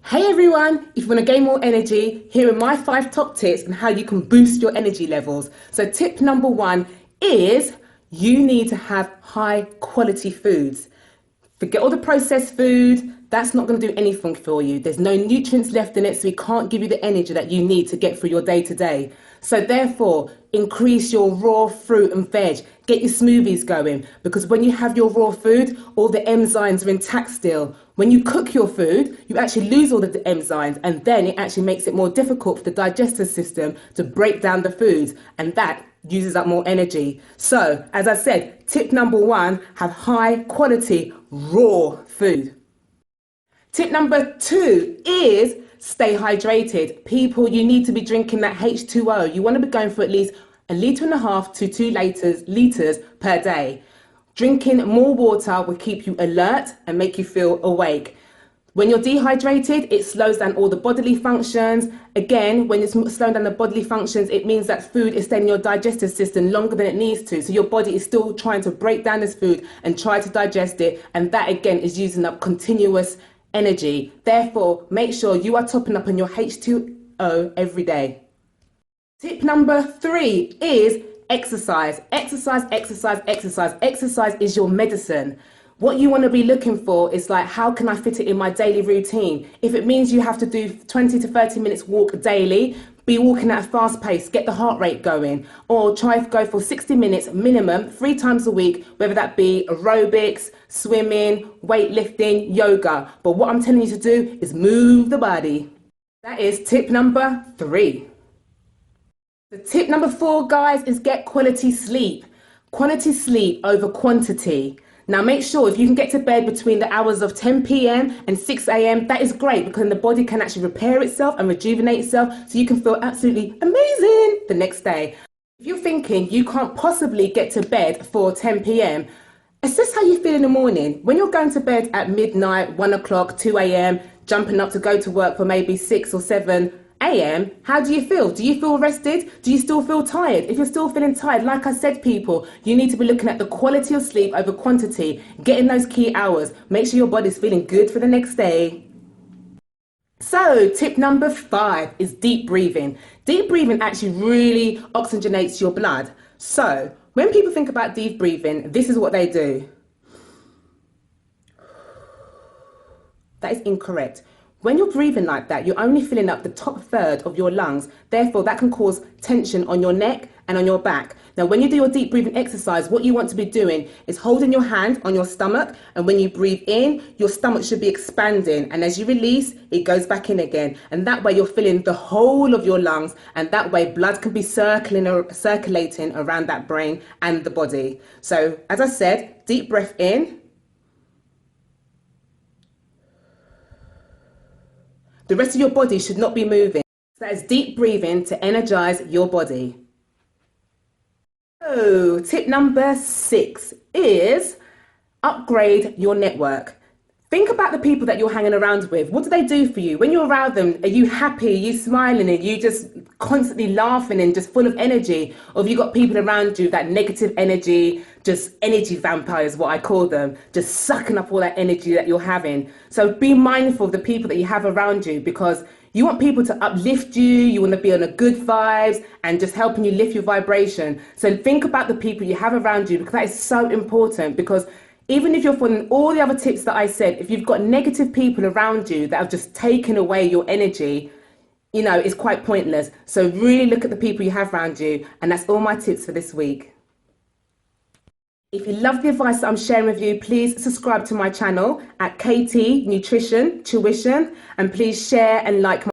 Hey everyone, if you want to gain more energy, here are my 5 top tips on how you can boost your energy levels. So tip number 1 is you need to have high quality foods. Forget all the processed food, that's not going to do anything for you. There's no nutrients left in it, so it can't give you the energy that you need to get through your day to day. So therefore, increase your raw fruit and veg. Get your smoothies going, because when you have your raw food, all the enzymes are intact still. When you cook your food, you actually lose all of the enzymes, and then it actually makes it more difficult for the digestive system to break down the foods, and that uses up more energy. So, as I said, tip number 1, have high quality raw food. Tip number 2 is stay hydrated. People, you need to be drinking that H2O. You want to be going for at least 1.5 to 2 liters per day. Drinking more water will keep you alert and make you feel awake. When you're dehydrated, it slows down all the bodily functions. Again, when it's slowing down the bodily functions, it means that food is staying in your digestive system longer than it needs to. So your body is still trying to break down this food and try to digest it. And that, again, is using up continuous energy. Therefore, make sure you are topping up on your H2O every day. Tip number 3 is exercise. Exercise, exercise, exercise. Exercise is your medicine. What you want to be looking for is like, how can I fit it in my daily routine? If it means you have to do 20 to 30 minutes walk daily, be walking at a fast pace, get the heart rate going, or try to go for 60 minutes minimum 3 times a week, whether that be aerobics, swimming, weightlifting, yoga. But what I'm telling you to do is move the body. That is tip number 3. The tip number 4, guys, is get quality sleep. Quality sleep over quantity. Now make sure if you can get to bed between the hours of 10 p.m. and 6 a.m, that is great, because the body can actually repair itself and rejuvenate itself, so you can feel absolutely amazing the next day. If you're thinking you can't possibly get to bed for 10 p.m, assess how you feel in the morning. When you're going to bed at midnight, 1 o'clock, 2 a.m, jumping up to go to work for maybe 6 or 7 a.m, how do you feel? Do you feel rested? Do you still feel tired? If you're still feeling tired, like I said, people, you need to be looking at the quality of sleep over quantity, getting those key hours. Make sure your body's feeling good for the next day. So tip number 5 is deep breathing. Deep breathing actually really oxygenates your blood. So when people think about deep breathing, this is what they do. That is incorrect. When you're breathing like that, you're only filling up the top third of your lungs. Therefore, that can cause tension on your neck and on your back. Now, when you do your deep breathing exercise, what you want to be doing is holding your hand on your stomach. And when you breathe in, your stomach should be expanding. And as you release, it goes back in again. And that way, you're filling the whole of your lungs. And that way, blood can be circulating around that brain and the body. So, as I said, deep breath in. The rest of your body should not be moving. So that is deep breathing to energize your body. So tip number 6 is upgrade your network. Think about the people that you're hanging around with. What do they do for you? When you're around them, are you happy? Are you smiling? Are you just constantly laughing and just full of energy? Or have you got people around you, that negative energy, just energy vampires, what I call them, just sucking up all that energy that you're having? So be mindful of the people that you have around you, because you want people to uplift you. You want to be on a good vibes and just helping you lift your vibration. So think about the people you have around you, because that is so important. Because even if you're following all the other tips that I said, if you've got negative people around you that have just taken away your energy, you know, it's quite pointless. So really look at the people you have around you. And that's all my tips for this week. If you love the advice that I'm sharing with you, please subscribe to my channel at KT Nutrition Tuition, and please share and like my